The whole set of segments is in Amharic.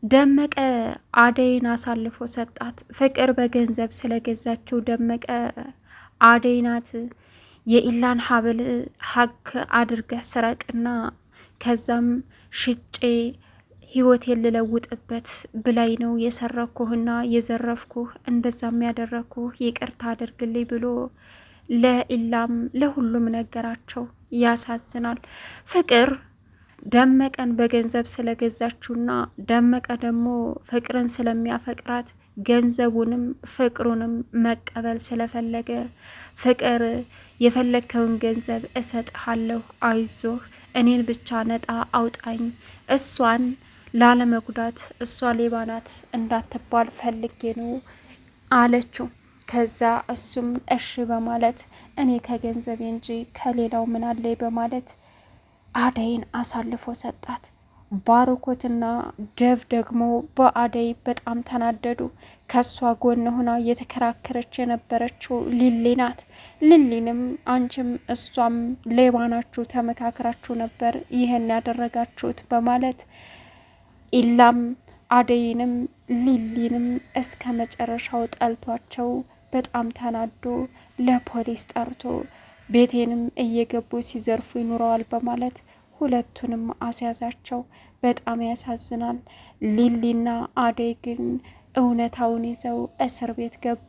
ደመቀ አደይን አሳልፎ ሰጣት። ፍቅር በገንዘብ ስለገዛችው ደመቀ አደይ ናት የኢላን ሀብል ሀክ አድርገህ ስረቅና ከዛም ሽጬ ህይወቴን ልለውጥበት ብላይ ነው የሰረኩህና የዘረፍኩህ እንደዛም ያደረግኩህ ይቅርታ አድርግልኝ ብሎ ለኢላም ለሁሉም ነገራቸው። ያሳዝናል። ፍቅር ደመቀን በገንዘብ ስለገዛችውና ደመቀ ደግሞ ፍቅርን ስለሚያፈቅራት ገንዘቡንም ፍቅሩንም መቀበል ስለፈለገ ፍቅር የፈለግከውን ገንዘብ እሰጥሃለሁ፣ አይዞህ፣ እኔን ብቻ ነጣ አውጣኝ፣ እሷን ላለመጉዳት እሷ ሌባ ናት እንዳትባል ፈልጌ ነው አለችው። ከዛ እሱም እሺ በማለት እኔ ከገንዘቤ እንጂ ከሌላው ምን አለኝ በማለት አደይን አሳልፎ ሰጣት። ባርኮትና ደቭ ደግሞ በአደይ በጣም ተናደዱ። ከሷ ጎን ሆና እየተከራከረች የነበረችው ሊሊ ናት። ሊሊንም አንቺም እሷም ሌባ ናችሁ፣ ተመካክራችሁ ነበር ይህን ያደረጋችሁት በማለት ኢላም አደይንም ሊሊንም እስከ መጨረሻው ጠልቷቸው በጣም ተናዶ ለፖሊስ ጠርቶ ቤቴንም እየገቡ ሲዘርፉ ይኑረዋል በማለት ሁለቱንም አስያዛቸው። በጣም ያሳዝናል። ሊሊና አደይ ግን እውነታውን ይዘው እስር ቤት ገቡ።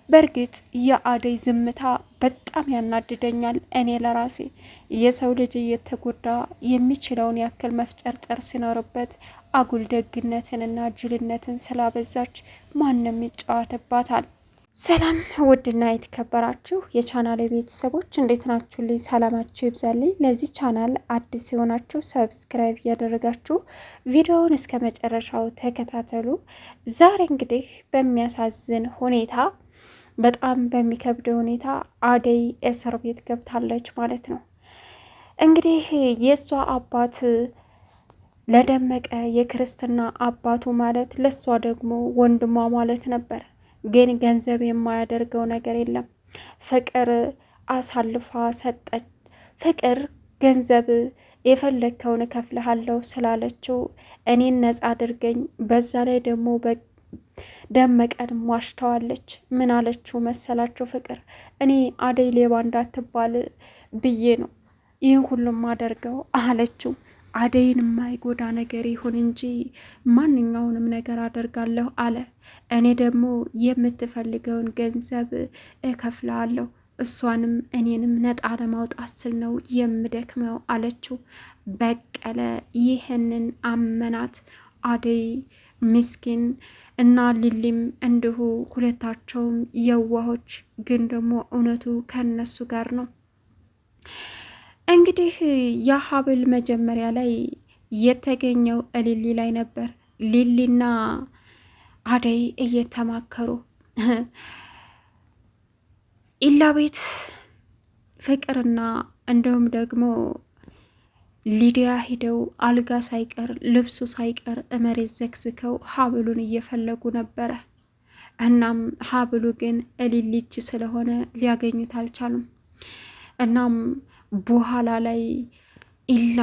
በእርግጥ የአደይ ዝምታ በጣም ያናድደኛል። እኔ ለራሴ የሰው ልጅ እየተጎዳ የሚችለውን ያክል መፍጨርጨር ሲኖርበት አጉል ደግነትንና ጅልነትን ስላበዛች ማንም ይጫወትባታል። ሰላም ውድና የተከበራችሁ የቻናል ቤተሰቦች እንዴት ናችሁ? ልይ ሰላማችሁ ይብዛልኝ። ለዚህ ቻናል አዲስ የሆናችሁ ሰብስክራይብ እያደረጋችሁ ቪዲዮውን እስከ መጨረሻው ተከታተሉ። ዛሬ እንግዲህ በሚያሳዝን ሁኔታ በጣም በሚከብድ ሁኔታ አደይ እስር ቤት ገብታለች ማለት ነው። እንግዲህ የእሷ አባት ለደመቀ የክርስትና አባቱ ማለት ለእሷ ደግሞ ወንድሟ ማለት ነበር። ግን ገንዘብ የማያደርገው ነገር የለም። ፍቅር አሳልፋ ሰጠች። ፍቅር ገንዘብ የፈለግከውን እከፍልሃለሁ ስላለችው እኔን ነጻ አድርገኝ፣ በዛ ላይ ደግሞ ደመቀን ዋሽተዋለች። ምን አለችው መሰላችሁ? ፍቅር እኔ አደይ ሌባ እንዳትባል ብዬ ነው ይህን ሁሉም አደርገው አለችው። አደይን የማይጎዳ ነገር ይሁን እንጂ ማንኛውንም ነገር አደርጋለሁ አለ። እኔ ደግሞ የምትፈልገውን ገንዘብ እከፍላለሁ፣ እሷንም እኔንም ነጣ ለማውጣት ስል ነው የምደክመው አለችው። በቀለ ይህንን አመናት። አደይ ምስኪን እና ሊሊም እንዲሁ ሁለታቸውም የዋሆች፣ ግን ደግሞ እውነቱ ከነሱ ጋር ነው። እንግዲህ የሀብል መጀመሪያ ላይ የተገኘው ሊሊ ላይ ነበር። ሊሊና አደይ እየተማከሩ ኢላ ቤት ፍቅርና እንዲሁም ደግሞ ሊዲያ ሂደው አልጋ ሳይቀር ልብሱ ሳይቀር መሬት ዘግዝከው ሀብሉን እየፈለጉ ነበረ። እናም ሀብሉ ግን ሊሊ እጅ ስለሆነ ሊያገኙት አልቻሉም። እናም በኋላ ላይ ኢላ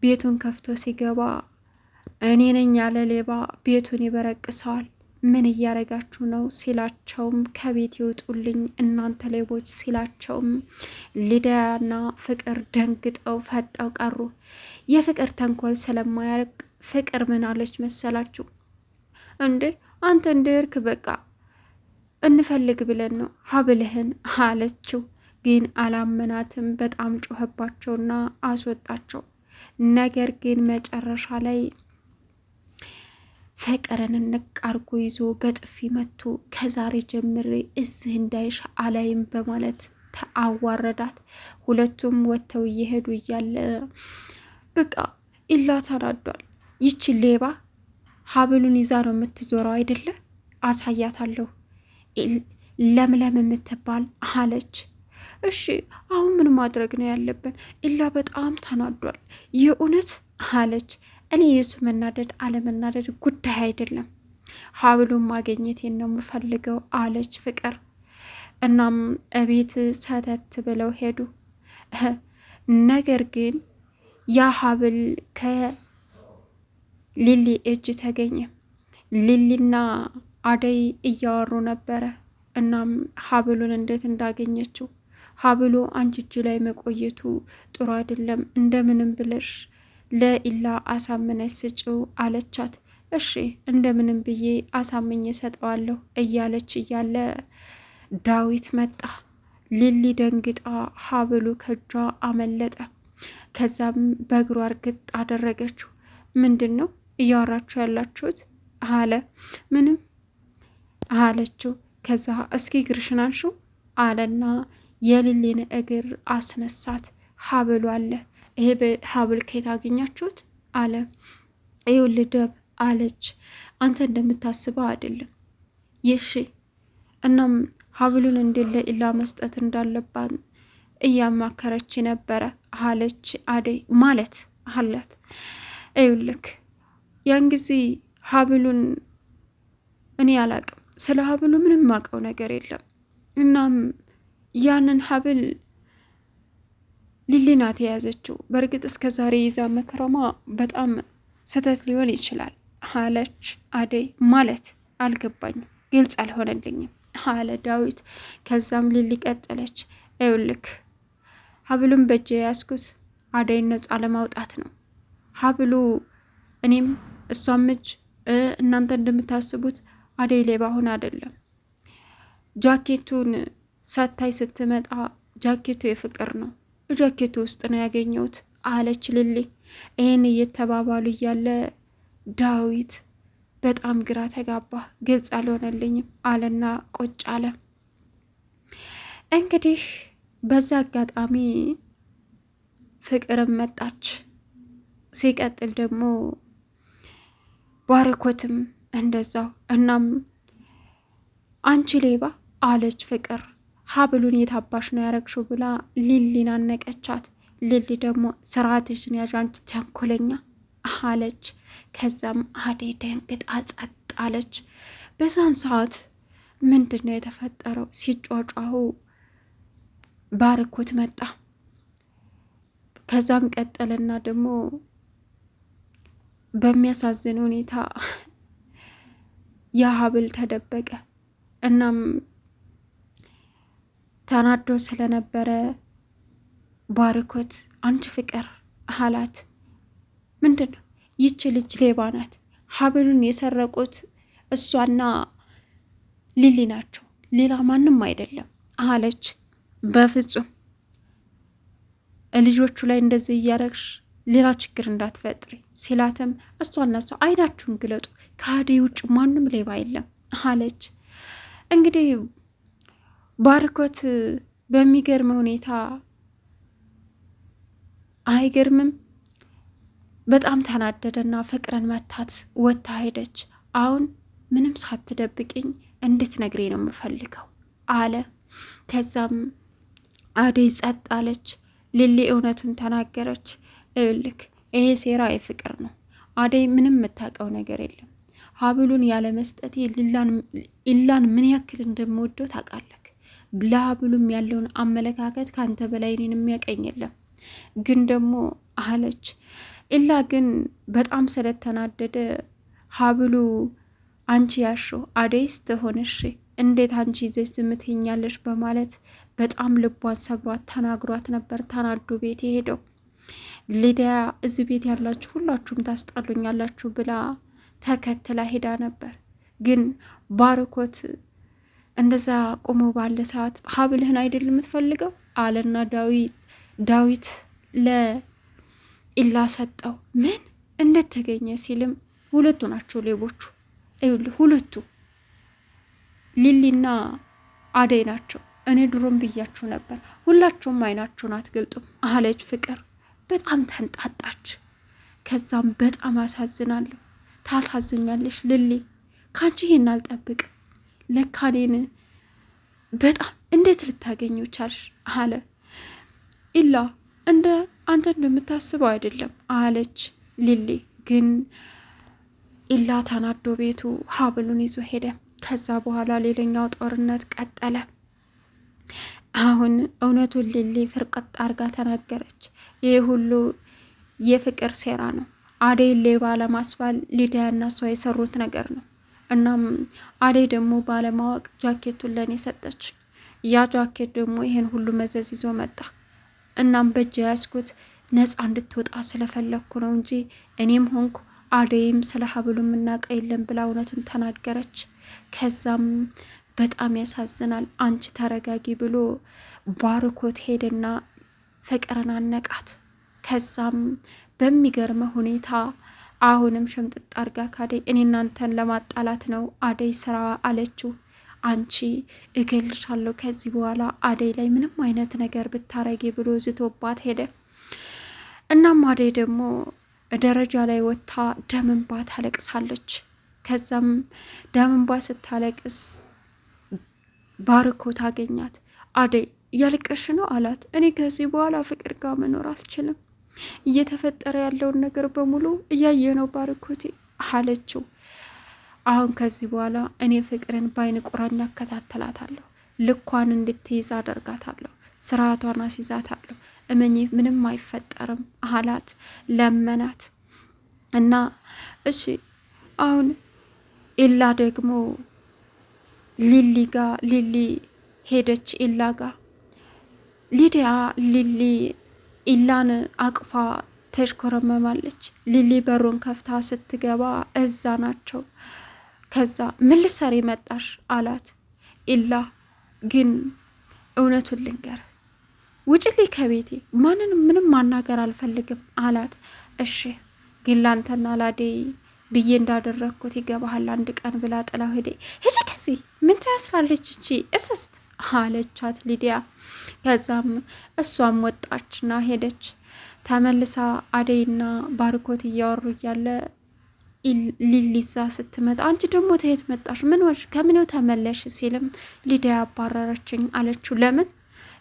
ቤቱን ከፍቶ ሲገባ እኔ ነኝ ያለ ሌባ ቤቱን ይበረቅሰዋል፣ ምን እያረጋችሁ ነው ሲላቸውም ከቤት ይውጡልኝ እናንተ ሌቦች ሲላቸውም ሊዲያና ፍቅር ደንግጠው ፈጠው ቀሩ። የፍቅር ተንኮል ስለማያርቅ ፍቅር ምን አለች መሰላችሁ? እንዴ አንተ እንደርክ በቃ እንፈልግ ብለን ነው ሀብልህን አለችው። ግን አላመናትም። በጣም ጮኸባቸውና አስወጣቸው። ነገር ግን መጨረሻ ላይ ፍቅርን ንቅ አርጎ ይዞ በጥፊ መቱ። ከዛሬ ጀምሬ እዚህ እንዳይሽ አላይም በማለት አዋረዳት። ሁለቱም ወጥተው እየሄዱ እያለ በቃ ኢላ ተናዷል። ይቺ ሌባ ሀብሉን ይዛ ነው የምትዞረው አይደለ? አሳያታለሁ ለምለም የምትባል አለች። እሺ አሁን ምን ማድረግ ነው ያለብን? ኢላ በጣም ተናዷል የእውነት አለች። እኔ የሱ መናደድ አለመናደድ ጉዳይ አይደለም፣ ሀብሉን ማግኘቴን ነው የምፈልገው አለች ፍቅር። እናም እቤት ሰተት ብለው ሄዱ። ነገር ግን ያ ሀብል ከሊሊ እጅ ተገኘ። ሊሊና አደይ እያወሩ ነበረ። እናም ሀብሉን እንዴት እንዳገኘችው ሀብሉ አንቺ እጅ ላይ መቆየቱ ጥሩ አይደለም፣ እንደምንም ብለሽ ለኢላ አሳምነሽ ስጭው አለቻት። እሺ እንደምንም ብዬ አሳምኜ ሰጠዋለሁ እያለች እያለ ዳዊት መጣ። ሊሊ ደንግጣ ሀብሉ ከእጇ አመለጠ። ከዛም በእግሯ እርግጥ አደረገችው። ምንድን ነው እያወራችሁ ያላችሁት አለ። ምንም አለችው። ከዛ እስኪ እግርሽን አንሺው አለና የሊሊን እግር አስነሳት። ሀብሉ አለ። ይሄ ሀብል ከየት አገኛችሁት አለ። ይኸውልህ ደብ አለች። አንተ እንደምታስበው አይደለም። ይሺ እናም ሀብሉን እንዴት ለኢላ መስጠት እንዳለባት እያማከረች ነበረ አለች አደይ። ማለት አላት። ይኸውልህ ያን ጊዜ ሀብሉን እኔ አላቅም፣ ስለ ሀብሉ ምንም ማቀው ነገር የለም። እናም ያንን ሀብል ሊሊ ናት የያዘችው። በእርግጥ እስከ ዛሬ ይዛ መከረማ በጣም ስህተት ሊሆን ይችላል አለች አደይ። ማለት አልገባኝም፣ ግልጽ አልሆነልኝም አለ ዳዊት። ከዛም ሊሊ ቀጠለች። ይኸውልህ ሀብሉን በእጅ የያዝኩት አደይን ነጻ ለማውጣት ነው። ሀብሉ እኔም እሷም እጅ እናንተ እንደምታስቡት አደይ ሌባ ሆነ አይደለም። ጃኬቱን ሳታይ ስትመጣ ጃኬቱ የፍቅር ነው፣ ጃኬቱ ውስጥ ነው ያገኘሁት አለች ሊሊ። ይህን እየተባባሉ እያለ ዳዊት በጣም ግራ ተጋባ። ግልጽ አልሆነልኝም አለና ቁጭ አለ። እንግዲህ በዛ አጋጣሚ ፍቅርም መጣች። ሲቀጥል ደግሞ ባርኮትም እንደዛው። እናም አንቺ ሌባ አለች ፍቅር። ሀብሉን የታባሽ ነው ያረግሽው ብላ ሊሊን አነቀቻት። ሊሊ ደግሞ ስርዓትሽን ያዥ አንቺ ተንኮለኛ አለች። ከዛም አደይ ደንግጣ ጸጥ አለች። በዛን ሰዓት ምንድን ነው የተፈጠረው? ሲጫጫሁ ባርኮት መጣ። ከዛም ቀጠልና ደግሞ በሚያሳዝን ሁኔታ የሀብል ተደበቀ። እናም ተናዶ ስለነበረ ባርኮት አንቺ ፍቅር አላት። ምንድን ነው? ይች ልጅ ሌባ ናት። ሀብሉን የሰረቁት እሷና ሊሊ ናቸው፣ ሌላ ማንም አይደለም አለች። በፍጹም ልጆቹ ላይ እንደዚህ እያረግሽ ሌላ ችግር እንዳትፈጥሪ ሲላትም እሷና እሷ አይናችሁን ግለጡ፣ ከአደይ ውጭ ማንም ሌባ የለም አለች። እንግዲህ ባርኮት በሚገርም ሁኔታ አይገርምም፣ በጣም ተናደደና ፍቅርን መታት። ወታ ሄደች። አሁን ምንም ሳትደብቅኝ እንድትነግሬ ነው የምፈልገው አለ። ከዛም አደይ ጸጥ አለች። ሊሊ እውነቱን ተናገረች። ይኸውልህ ይሄ ሴራ የፍቅር ነው። አደይ ምንም የምታውቀው ነገር የለም። ሀብሉን ያለ መስጠቴ ኢላን ምን ያክል እንደምወደው ታውቃለህ። ለሀብሉም ያለውን አመለካከት ከአንተ በላይ እኔን የሚያቀኝ የለም። ግን ደግሞ አለች ኢላ ግን በጣም ስለተናደደ ሀብሉ አንቺ ያሽው አደይስ ትሆንሽ እንዴት አንቺ ይዘሽ ዝም ትይኛለሽ በማለት በጣም ልቧን ሰብሯት ተናግሯት ነበር። ተናዶ ቤት የሄደው ሊዲያ እዚህ ቤት ያላችሁ ሁላችሁም ታስጣሉኛላችሁ ብላ ተከትላ ሄዳ ነበር። ግን ባርኮት እንደዛ ቆሞ ባለ ሰዓት ሀብልህን አይደል የምትፈልገው አለና ዳዊት ለኢላ ሰጠው። ምን እንደተገኘ ሲልም ሁለቱ ናቸው ሌቦቹ። ይኸውልህ ሁለቱ ሊሊና አደይ ናቸው። እኔ ድሮም ብያችሁ ነበር፣ ሁላችሁም አይናችሁን አትገልጡም አለች ፍቅር። በጣም ተንጣጣች። ከዛም በጣም አሳዝናለሁ፣ ታሳዝኛለሽ ሊሊ፣ ካንቺ ይሄን አልጠብቅም። ለካ እኔን በጣም እንዴት ልታገኘው ቻልሽ አለ። ኢላ እንደ አንተ እንደምታስበው አይደለም አለች ሊሊ። ግን ኢላ ተናዶ ቤቱ ሀብሉን ይዞ ሄደ። ከዛ በኋላ ሌላኛው ጦርነት ቀጠለ። አሁን እውነቱን ሊሊ ፍርቅጥ አርጋ ተናገረች። ይህ ሁሉ የፍቅር ሴራ ነው። አደይ ሌባ ለማስባል ሊዲያና እሷ የሰሩት ነገር ነው። እናም አደይ ደግሞ ባለማወቅ ጃኬቱን ለኔ ሰጠች። ያ ጃኬት ደግሞ ይሄን ሁሉ መዘዝ ይዞ መጣ። እናም በእጅ ያዝኩት ነፃ እንድትወጣ ስለፈለግኩ ነው እንጂ እኔም ሆንኩ አደይም ስለ ሀብሉ የምናውቅ የለም ብላ እውነቱን ተናገረች። ከዛም በጣም ያሳዝናል። አንቺ ተረጋጊ ብሎ ባርኮት ሄደና ፍቅርን አነቃት። ከዛም በሚገርመ ሁኔታ አሁንም ሸምጥጥ አርጋ ካደይ እኔ እናንተን ለማጣላት ነው አደይ ስራ አለችው። አንቺ እገልሻለሁ ከዚህ በኋላ አደይ ላይ ምንም አይነት ነገር ብታረጊ ብሎ ዝቶባት ሄደ። እናም አደይ ደግሞ ደረጃ ላይ ወጥታ ደምንባ ታለቅሳለች። ከዛም ደምንባ ስታለቅስ ባርኮት አገኛት። አደይ እያለቀሽ ነው አላት። እኔ ከዚህ በኋላ ፍቅር ጋር መኖር አልችልም፣ እየተፈጠረ ያለውን ነገር በሙሉ እያየ ነው ባርኮቴ አለችው። አሁን ከዚህ በኋላ እኔ ፍቅርን በአይን ቁራኛ እከታተላታለሁ፣ ልኳን እንድትይዝ አደርጋታለሁ፣ ስርዓቷን አስይዛታለሁ፣ እመኚ ምንም አይፈጠርም አላት፣ ለመናት። እና እሺ አሁን ኢላ ደግሞ ሊሊ ሄደች ኢላ ጋ። ሊዲያ ሊሊ ኢላን አቅፋ ተሽኮረመማለች። ሊሊ በሩን ከፍታ ስትገባ እዛ ናቸው። ከዛ ምን ልትሰሪ መጣሽ አላት። ኢላ ግን እውነቱን ልንገር ውጭልኝ ከቤቴ ማንንም ምንም ማናገር አልፈልግም አላት። እሺ ግን ላንተና ላደይ ብዬ እንዳደረግኩት ይገባሃል አንድ ቀን ብላ ጥላው ሄደ። ሂጂ ከዚህ ምን ትመስላለች እቺ እስስት አለቻት ሊዲያ። ከዛም እሷም ወጣችና ሄደች። ተመልሳ አደይና ባርኮት እያወሩ እያለ ሊሊዛ ስትመጣ አንቺ ደግሞ ተየት መጣሽ? ምን ወሽ ከምኔው ተመለሽ? ሲልም ሊዲያ ያባረረችኝ አለችው። ለምን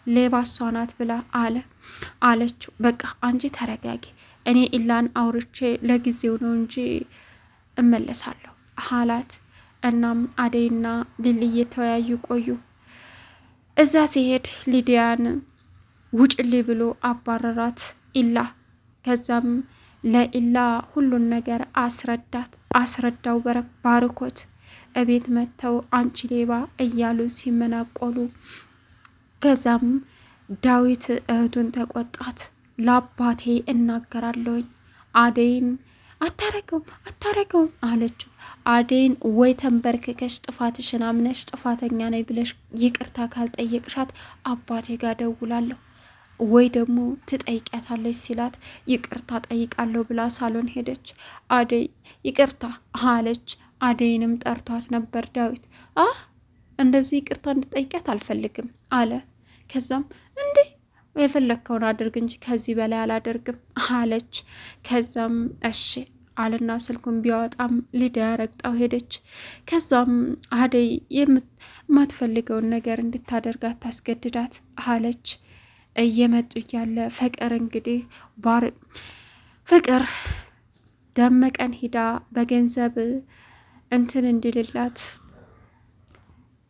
ሌባ እሷ ናት ብላ አለችው። በቃ አንቺ ተረጋጊ፣ እኔ ኢላን አውርቼ ለጊዜው ነው እንጂ እመለሳለሁ አላት። እናም አደይና ሊሊ እየተወያዩ ቆዩ። እዛ ሲሄድ ሊዲያን ውጭልኝ ብሎ አባረራት ኢላ። ከዛም ለኢላ ሁሉን ነገር አስረዳው ባርኮት። እቤት መጥተው አንቺ ሌባ እያሉ ሲመናቆሉ፣ ከዛም ዳዊት እህቱን ተቆጣት። ለአባቴ እናገራለሁኝ አደይን አታረገውም አለችው። አደይን ወይ ተንበርክከሽ ጥፋትሽን አምነሽ ጥፋተኛ ነኝ ብለሽ ይቅርታ ካልጠየቅሻት አባቴ ጋር ደውላለሁ ወይ ደግሞ ትጠይቂያታለች ሲላት ይቅርታ ጠይቃለሁ ብላ ሳሎን ሄደች። አደይ ይቅርታ አለች። አደይንም ጠርቷት ነበር ዳዊት። እንደዚህ ይቅርታ እንድጠይቂያት አልፈልግም አለ። ከዛም እንዴ የፈለግከውን አድርግ እንጂ ከዚህ በላይ አላደርግም አለች። ከዛም እሺ አልና ስልኩን ቢያወጣም ሊዲያ ረግጣው ሄደች። ከዛም አደይ የማትፈልገውን ነገር እንድታደርጋት ታስገድዳት አለች። እየመጡ እያለ ፍቅር እንግዲህ ፍቅር ደመቀን ሂዳ በገንዘብ እንትን እንዲልላት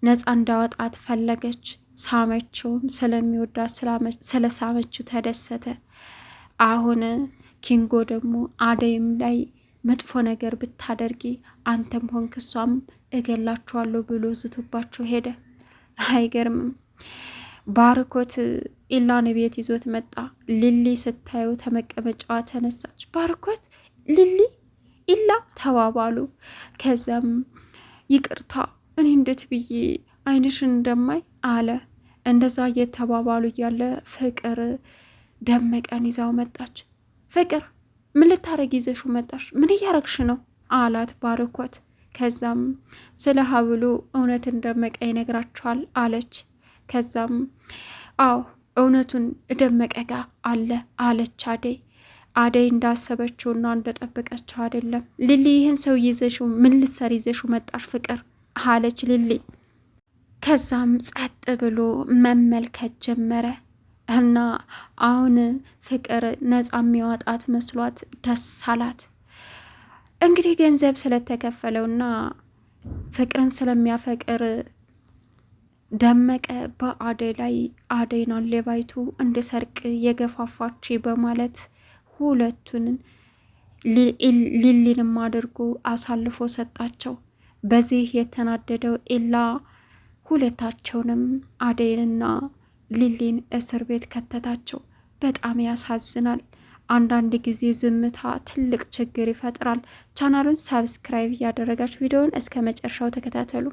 ነፃ እንዳወጣት ፈለገች። ሳመችውም ስለሚወዳት ስለሳመችው ተደሰተ። አሁን ኪንጎ ደግሞ አደይም ላይ መጥፎ ነገር ብታደርጊ አንተም ሆንክ እሷም እገላችኋለሁ ብሎ ዝቶባቸው ሄደ። አይገርምም። ባርኮት ኢላን ቤት ይዞት መጣ። ሊሊ ስታየው ተመቀመጫዋ ተነሳች። ባርኮት ሊሊ ኢላ ተባባሉ። ከዚያም ይቅርታ እኔ እንዴት ብዬ አይንሽን እንደማይ አለ። እንደዛ እየተባባሉ እያለ ፍቅር ደመቀን ይዛው መጣች። ፍቅር ምን ልታረግ ይዘሽው መጣሽ? ምን እያረግሽ ነው አላት ባርኮት። ከዛም ስለ ሀብሉ እውነትን ደመቀ ይነግራቸዋል አለች። ከዛም አዎ እውነቱን ደመቀ ጋ አለ አለች አደይ እንዳሰበችውና እንደጠበቀችው አይደለም። ሊሊ ይህን ሰው ይዘሽው ምን ልትሰሪ ይዘሽው መጣሽ ፍቅር አለች ሊሊ። ከዛም ጸጥ ብሎ መመልከት ጀመረ እና አሁን ፍቅር ነፃ የሚያወጣት መስሏት ደስ አላት። እንግዲህ ገንዘብ ስለተከፈለውና ፍቅርን ስለሚያፈቅር ደመቀ በአደይ ላይ አደይናን ሌባይቱ እንድሰርቅ የገፋፋች በማለት ሁለቱን ሊሊንም አድርጎ አሳልፎ ሰጣቸው። በዚህ የተናደደው ኤላ ሁለታቸውንም አደይንና ሊሊን እስር ቤት ከተታቸው። በጣም ያሳዝናል። አንዳንድ ጊዜ ዝምታ ትልቅ ችግር ይፈጥራል። ቻናሉን ሳብስክራይብ እያደረጋችሁ ቪዲዮውን እስከ መጨረሻው ተከታተሉ።